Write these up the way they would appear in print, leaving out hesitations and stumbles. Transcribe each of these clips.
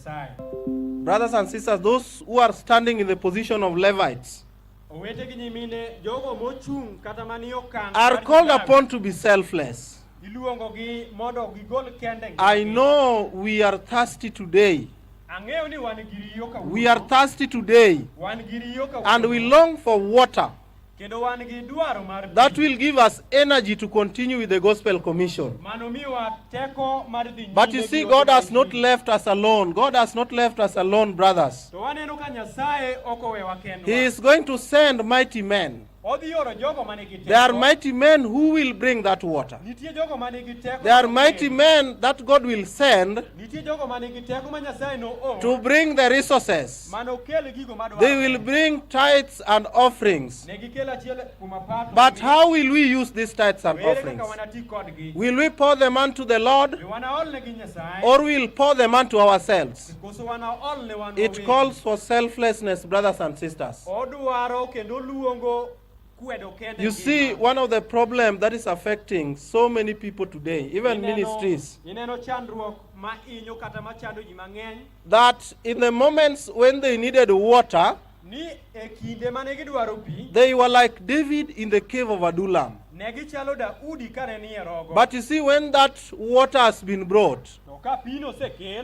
Brothers and sisters, those who are standing in the position of Levites are called upon to be selfless. I know we are thirsty today. We are thirsty today, and we long for water that will give us energy to continue with the Gospel Commission. But you see, God has not left us alone. God has not left us alone, brothers. He is going to send mighty men. There are mighty men who will bring that water. There are mighty men that God will send to bring the resources. They will bring tithes and offerings. But how will we use these tithes and offerings? Will we pour them unto the Lord, or will we pour them unto ourselves? It calls for selflessness, brothers and sisters. You see, one of the problems that is affecting so many people today, even ministries, that in the moments when they needed water, they were like David in the cave of Adullam. But you see, when that water has been brought,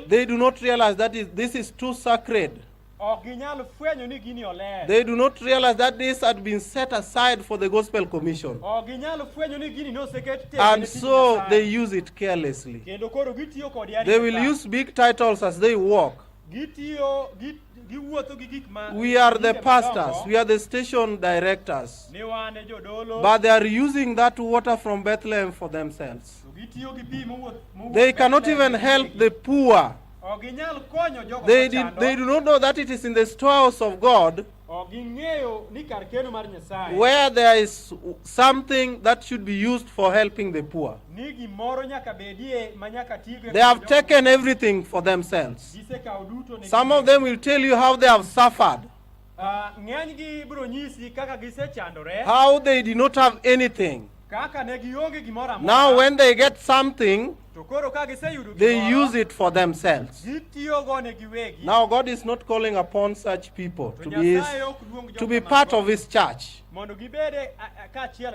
they do not realize that this is too sacred. They do not realize that this had been set aside for the Gospel Commission. And so they use it carelessly. They will use big titles as they walk. We are the pastors, we are the station directors. But they are using that water from Bethlehem for themselves. They cannot even help the poor. They do not know that it is in the storehouse of God where there is something that should be used for helping the poor. They have taken everything for themselves. Some of them will tell you how they have suffered, how they did not have anything. Now when they get something, they use it for themselves. Now God is not calling upon such people to be part of His church.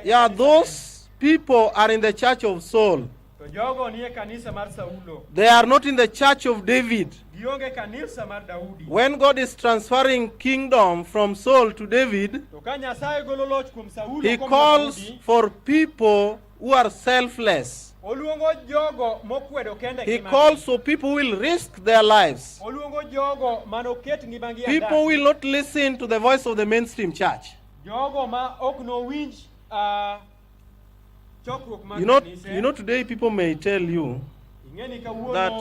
Yeah, those people are in the church of Saul. They are not in the church of David. When God is transferring kingdom from Saul to David, He calls for people who are selfless. He calls for people who will risk their lives. People will not listen to the voice of the mainstream church. You know, today people may tell you that,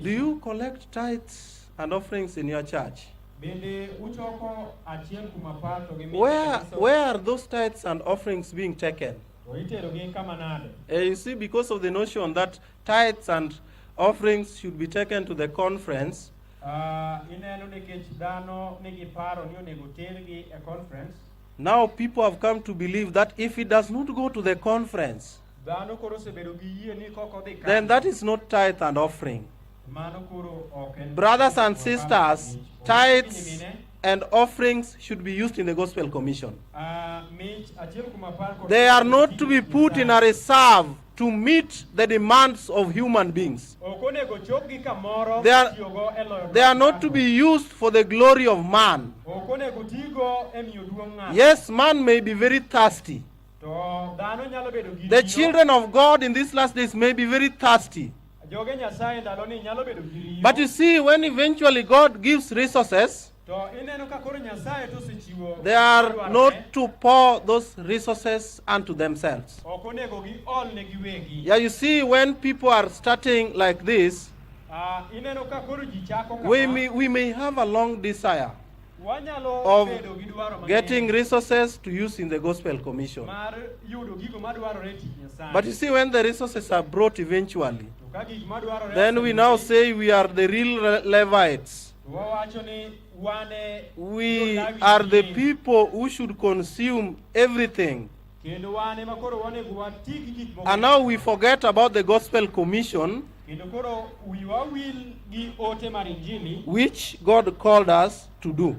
do you collect tithes and offerings in your church? Where are those tithes and offerings being taken? You see, because of the notion that tithes and offerings should be taken to the conference, now people have come to believe that if it does not go to the conference, then that is not tithe and offering. Brothers and sisters, tithes and offerings should be used in the Gospel Commission. They are not to be put in a reserve to meet the demands of human beings. They are not to be used for the glory of man. Yes, man may be very thirsty. The children of God in these last days may be very thirsty. But you see, when eventually God gives resources, they are not to pour those resources unto themselves. Yeah, you see, when people are starting like this, we may have a long desire of getting resources to use in the Gospel Commission. But you see, when the resources are brought eventually, then we now say we are the real Levites. We are the people who should consume everything. And now we forget about the Gospel Commission which God called us to do.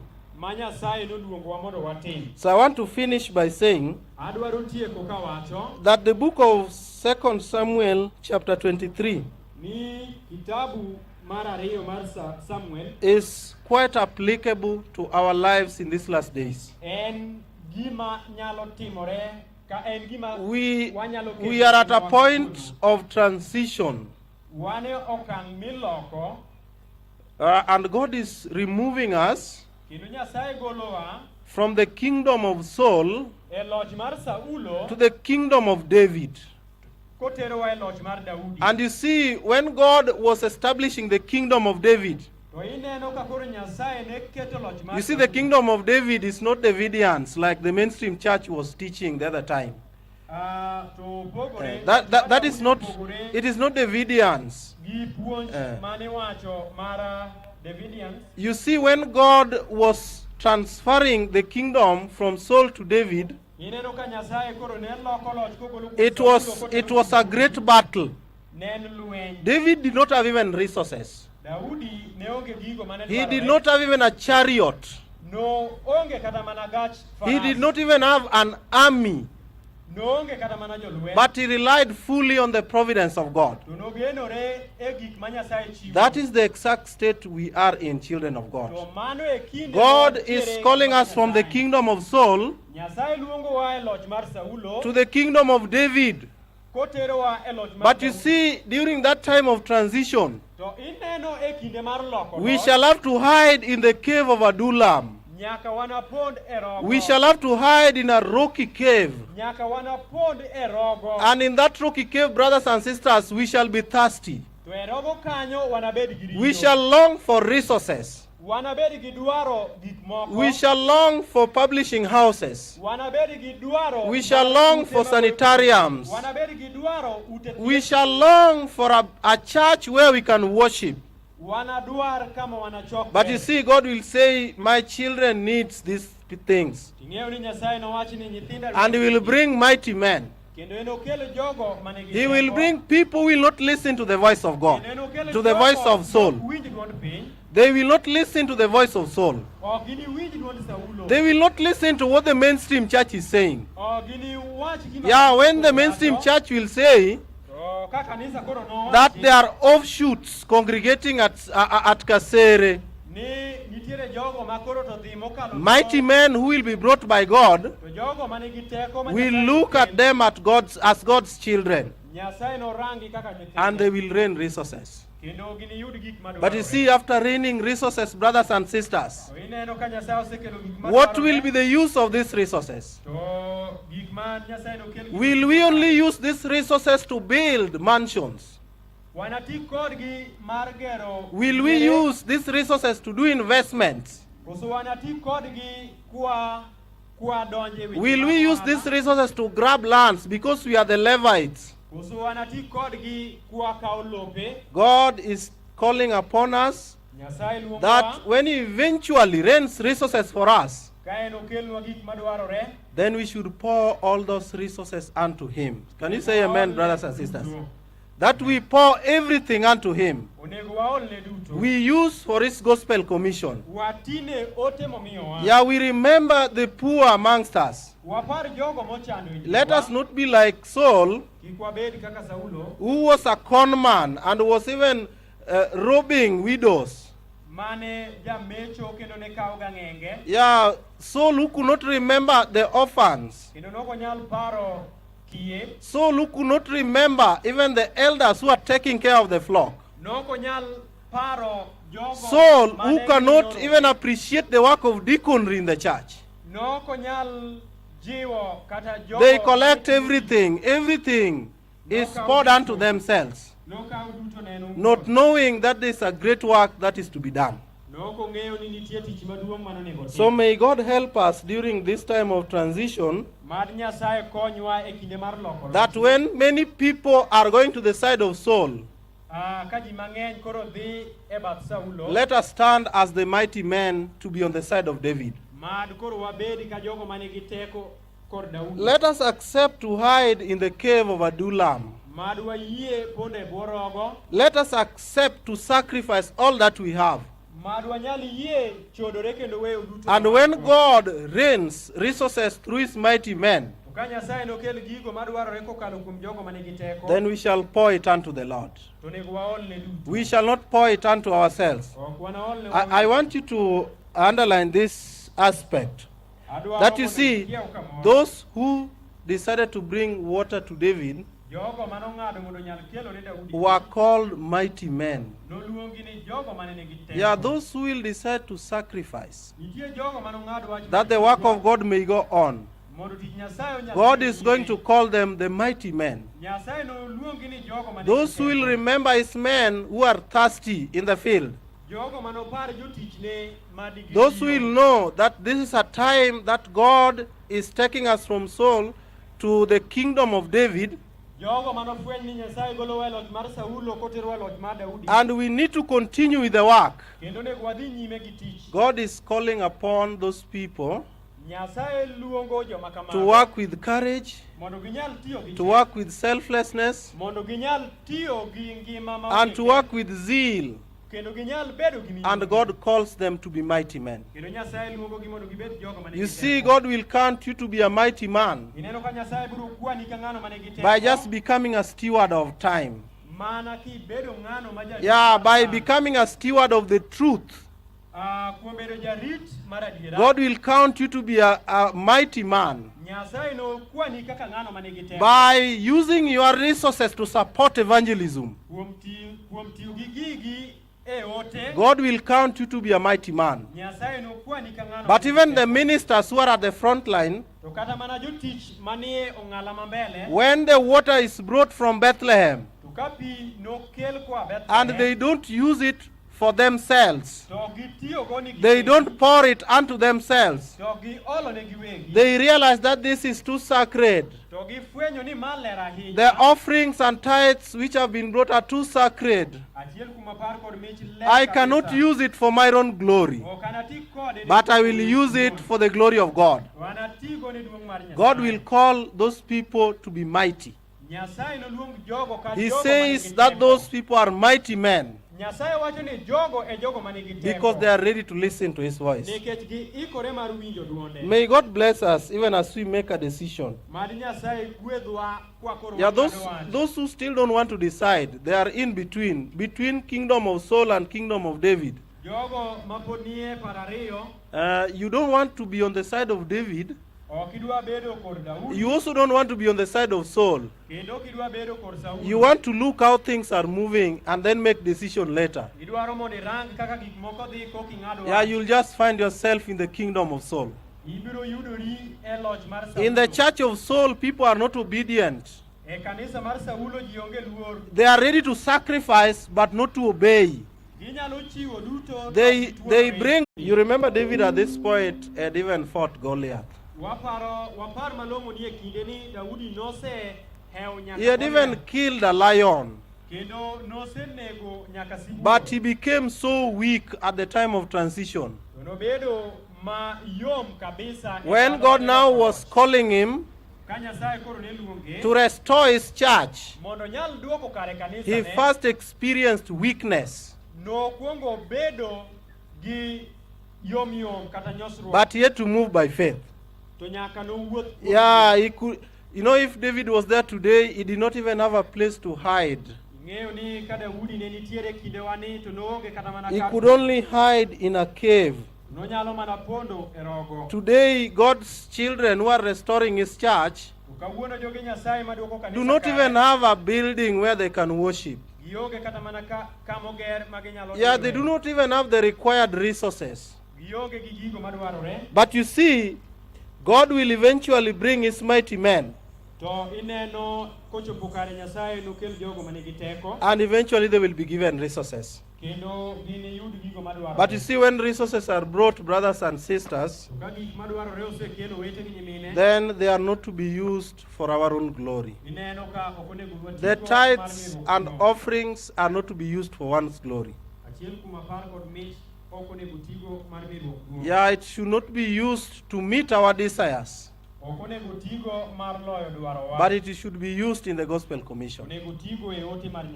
So I want to finish by saying that the book of 2 Samuel chapter 23 is quite applicable to our lives in these last days. We are at a point of transition. And God is removing us from the kingdom of Saul to the kingdom of David. And you see, when God was establishing the kingdom of David, you see, the kingdom of David is not Davidians like the mainstream church was teaching the other time. That is not, it is not Davidians. You see, when God was transferring the kingdom from Saul to David, it was a great battle. David did not have even resources. He did not have even a chariot. He did not even have an army. But he relied fully on the providence of God. That is the exact state we are in, children of God. God is calling us from the kingdom of Saul to the kingdom of David. But you see, during that time of transition, we shall have to hide in the cave of Adullam. We shall have to hide in a rocky cave. And in that rocky cave, brothers and sisters, we shall be thirsty. We shall long for resources. We shall long for publishing houses. We shall long for sanitariums. We shall long for a church where we can worship. But you see, God will say, my children needs these things. And He will bring mighty men. He will bring people who will not listen to the voice of God, to the voice of Saul. They will not listen to the voice of Saul. They will not listen to what the mainstream church is saying. Yeah, when the mainstream church will say that there are offshoots congregating at Kasere, mighty men who will be brought by God will look at them as God's children, and they will rain resources. But you see, after raining resources, brothers and sisters, what will be the use of these resources? Will we only use these resources to build mansions? Will we use these resources to do investments? Will we use these resources to grab lands because we are the Levites? God is calling upon us that when He eventually rains resources for us, then we should pour all those resources unto Him. Can you say amen, brothers and sisters? That we pour everything unto Him. We use for His gospel commission. Yeah, we remember the poor amongst us. Let us not be like Saul, who was a con man and was even robbing widows. Yeah, Saul who could not remember the orphans. Saul who could not remember even the elders who are taking care of the flock. Saul who cannot even appreciate the work of deaconry in the church. They collect everything. Everything is poured unto themselves, not knowing that there is a great work that is to be done. So may God help us during this time of transition, that when many people are going to the side of Saul, let us stand as the mighty men to be on the side of David. Let us accept to hide in the cave of Adullam, Let us accept to sacrifice all that we have. And when God rains resources through his mighty men, then we shall pour it unto the Lord. We shall not pour it unto ourselves. I want you to underline this aspect. That you see, those who decided to bring water to David were called mighty men. Yeah, those who will decide to sacrifice, that the work of God may go on. God is going to call them the mighty men. Those who will remember his men who are thirsty in the field. Those who will know that this is a time that God is taking us from Saul to the kingdom of David. And we need to continue with the work. God is calling upon those people to work with courage, to work with selflessness, and to work with zeal. And God calls them to be mighty men. You see, God will count you to be a mighty man by just becoming a steward of time. Yeah, by becoming a steward of the truth. God will count you to be a mighty man by using your resources to support evangelism. God will count you to be a mighty man. But even the ministers who are at the front line, when the water is brought from Bethlehem and they don't use it for themselves, they don't pour it unto themselves, they realize that this is too sacred. The offerings and tithes which have been brought are too sacred. I cannot use it for my own glory, but I will use it for the glory of God. God will call those people to be mighty. He says that those people are mighty men because they are ready to listen to his voice. May God bless us even as we make a decision. Yeah, those who still don't want to decide, they are in between kingdom of Saul and kingdom of David. You don't want to be on the side of David. You also don't want to be on the side of Saul. You want to look how things are moving and then make decision later. Yeah, you'll just find yourself in the kingdom of Saul. In the church of Saul, people are not obedient. They are ready to sacrifice but not to obey. They bring. You remember David at this point had even fought Goliath. He had even killed a lion. But he became so weak at the time of transition. When God now was calling him to restore his church, he first experienced weakness. But he had to move by faith. Yeah, he could. You know, if David was there today, he did not even have a place to hide. He could only hide in a cave. Today, God's children who are restoring his church do not even have a building where they can worship. Yeah, they do not even have the required resources. But you see, God will eventually bring his mighty men. And eventually they will be given resources. But you see, when resources are brought, brothers and sisters, then they are not to be used for our own glory. The tithes and offerings are not to be used for one's glory. Yeah, it should not be used to meet our desires. but it should be used in the Gospel Commission.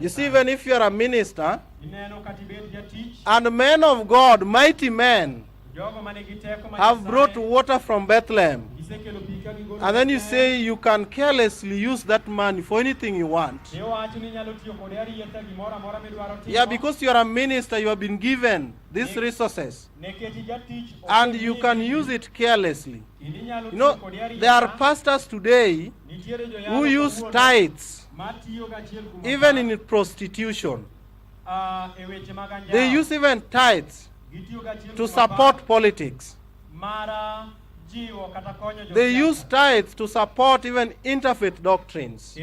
You see, even if you are a minister, and men of God, mighty men, have brought water from Bethlehem, and then you say you can carelessly use that money for anything you want. Yeah, because you are a minister, you have been given these resources, and you can use it carelessly. You know, there are pastors today who use tithes, even in prostitution. They use even tithes to support politics. They use tithes to support even interfaith doctrines.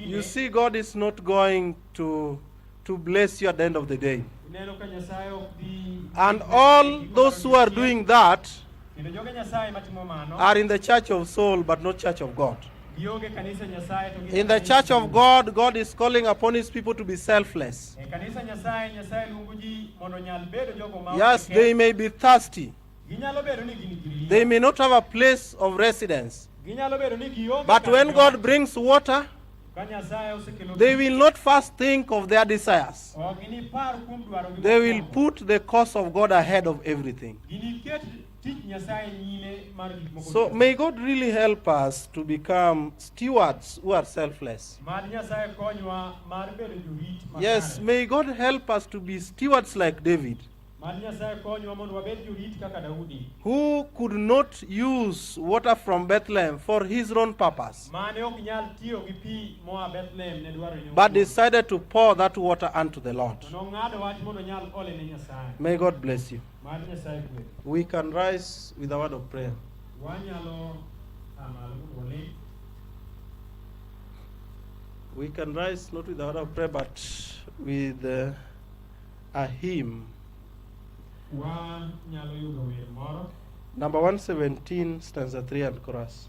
You see, God is not going to bless you at the end of the day. And all those who are doing that are in the church of soul, but not church of God. In the church of God, God is calling upon his people to be selfless. Yes, they may be thirsty. They may not have a place of residence. But when God brings water, they will not first think of their desires. They will put the cause of God ahead of everything. So may God really help us to become stewards who are selfless. Yes, may God help us to be stewards like David, who could not use water from Bethlehem for his own purpose, but decided to pour that water unto the Lord. May God bless you. We can rise with a word of prayer. We can rise not with a word of prayer, but with a hymn. Number 117, stanza 3 and chorus.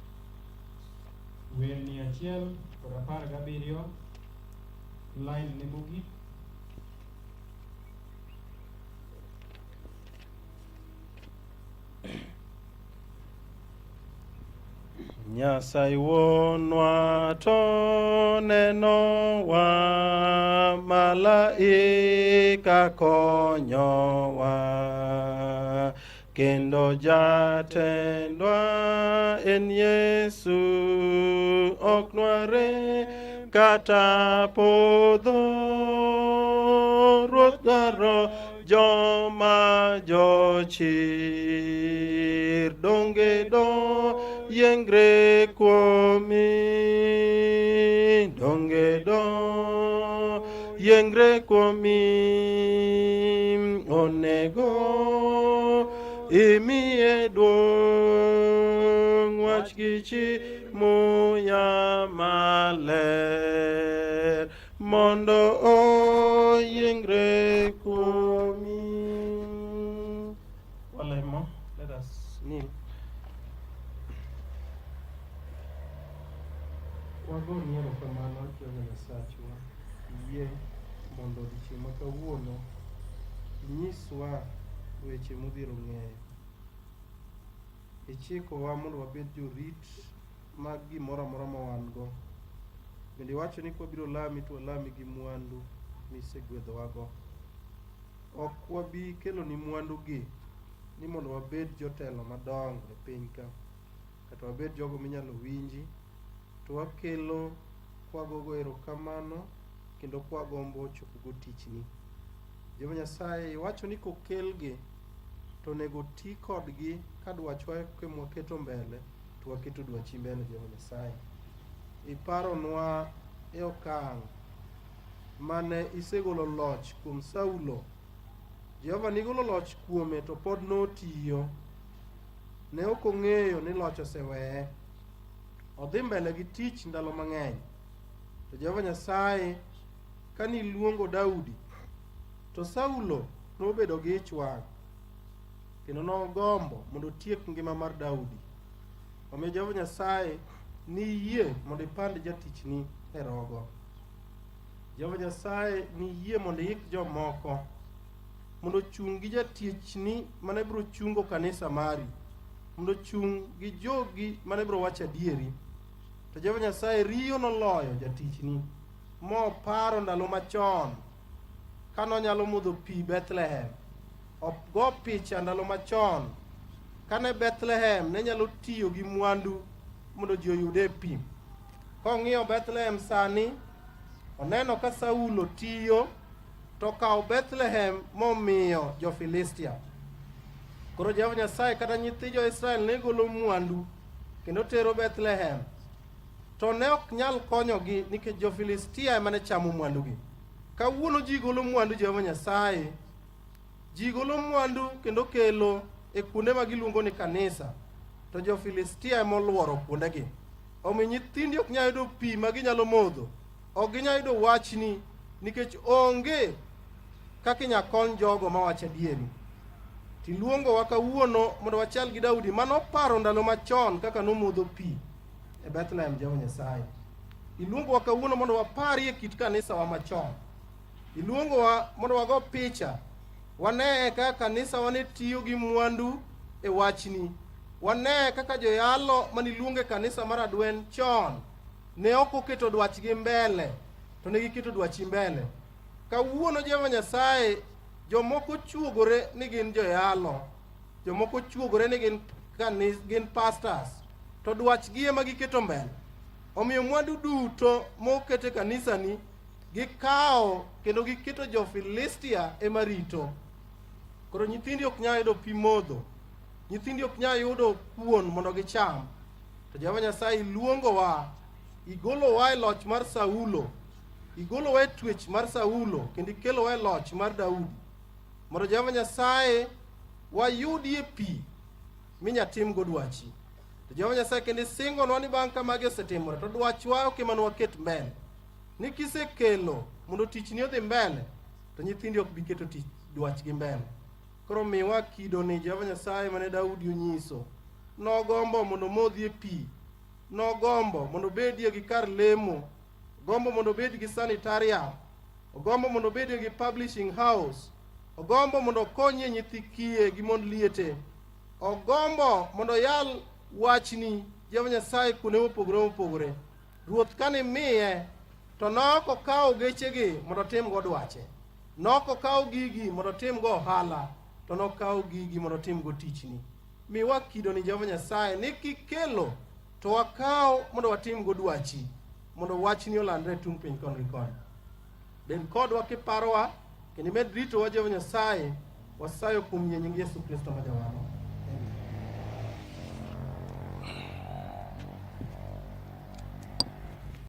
Nyasai wonwa to neno wa malaika konyowa kendo jatendwa en Yesu oknware kata podho ruoth dwaro joma jochir donge do yengre kuomi donge do yengre kuomi onego imiye duong' wach gichi muya maler mondo oyengre kuomi. Walemo, let us kneel. Wago niero kamano Jehova Nyasachwa, yie mondo odiochieng' ma kawuono nyiswa weche mobiro ng'eyo. Ichikowa mondo wabed jorit mag gimoro amora ma wan go. Bende wacho ni kwabiro lami to walami gi mwandu misegwedhowago. Ok wabi kelo ni mwandu gi ni mondo wabed jotelo madongo e piny ka, kata wabed jogo minyalo winji, to wakelo kwagogo erokamano kendo kwagombo chopogo tichni. Jehova Nyasaye wacho ni kokelgi to nego ti kodgi ka dwachwa kemwaketo mbele to waketo dwachi mbele. Jehova Nyasaye iparonwa e okang' mane isegolo loch kuom Saulo. Jehova nigolo loch kuome to pod notiyo, ne ok ong'eyo ni loch oseweye, odhi mbele gi tich ndalo mang'eny. To Jehova Nyasaye kani luongo Daudi, to Saulo nobedo gi ich wang' kendo nogombo mondo tiek ngima mar Daudi. Omiyo Jehova Nyasaye ni yie mondo ipand jatichni e rogo. Jehova Nyasaye ni yie mondo ik jomoko mondo chung gi jatichni mane bro chungo kanisa mari, mondo chung gi jogi mane bro wacho adieri. To Jehova Nyasaye riyo noloyo jatichni moparo ndalo machon kano nyalo modho pi Bethlehem. Go picha ndalo machon kane Bethlehem ne nyalo tiyo gi mwandu mondo ji oyude pi. Kong'iyo Bethlehem sani, oneno ka Saulo tiyo to kawo Bethlehem momiyo jo-Filistia. Koro Jehova Nyasaye kata nyithi jo-Israel ne golo mwandu kendo tero Bethlehem, to ne ok nyal konyogi nikech jo-Filistia ema ne chamo mwandugi. Kawuono ji golo mwandu Jehova Nyasaye, ji golo mwandu kendo kelo e kuonde ma giluongo ni kanisa, to jo-Filistia ema oluoro kuondegi. Omiyo nyithindi ok nyal yudo pi ma ginyalo modho, ok ginyal yudo wachni nikech onge kaka inyalo kony jogo mawacho adieri. Tiluongowa kawuono mondo wachal gi Daudi manoparo ndalo machon kaka nomodho pi e Bethlehem Jehova Nyasaye. Iluongowa kawuono mondo wapari e kit kanisa wa machon. Iluongowa mondo wago picha, wanee kaka kanisa wane tiyo gi mwandu e wachni. Wanee kaka joyalo maniluonge kanisa mar Adwen chon ne ok oketo dwachgi mbele, to ne giketo dwachi mbele. Kawuono Jehova Nyasaye, jomoko chuogore ni gin joyalo, jomoko chuogore ni gin pastors, to dwachgi ema giketo mbele. Omiyo mwandu duto mokete kanisa ni gikawo kendo giketo jo-Filistia ema rito. Koro nyithindi ok nyal yudo pi modho, nyithindi ok nyal yudo kuon mondo gicham. To Jehova Nyasaye iluongowa, igolowa e loch mar Saulo, igolowa e twech mar Saulo, kendo ikelowa e loch mar Daudi, mondo Jehova Nyasaye wayudie pi minyatim go dwachi. To Jehova Nyasaye kendo isingonwa ni bang' ka magi osetimore, to dwachwa ok ema waket mbele. Ni kisekelo mondo tichni odhi mbele, to nyithindi ok bi keto dwachgi mbele. Koro miwa kido ni Jehova Nyasaye mane Daudi onyiso. Nogombo mondo modhie pi, nogombo mondo bedie gi kar lemo, ogombo mondo bed gi sanitarium, ogombo mondo bedie gi publishing house, ogombo mondo konye nyithi kiye gi mond liete, ogombo mondo yal wachni Jehova Nyasaye kuonde mopogore. Ruoth kane miye, to noko kawo gechegi mondo tim go dwache, noko kawo gigi mondo tim go ohala, to nokawo gigi mondo tim go tichni. Miwa kido ni Jehova Nyasaye ni kikelo to wakawo mondo watim go dwachi, mondo wachni olandre tung' piny koni gi koni. Bed kodwa kiparowa, kendo med ritowa Jehova Nyasaye, wasayo kuom nying Yesu Kristo ma Jawarwa.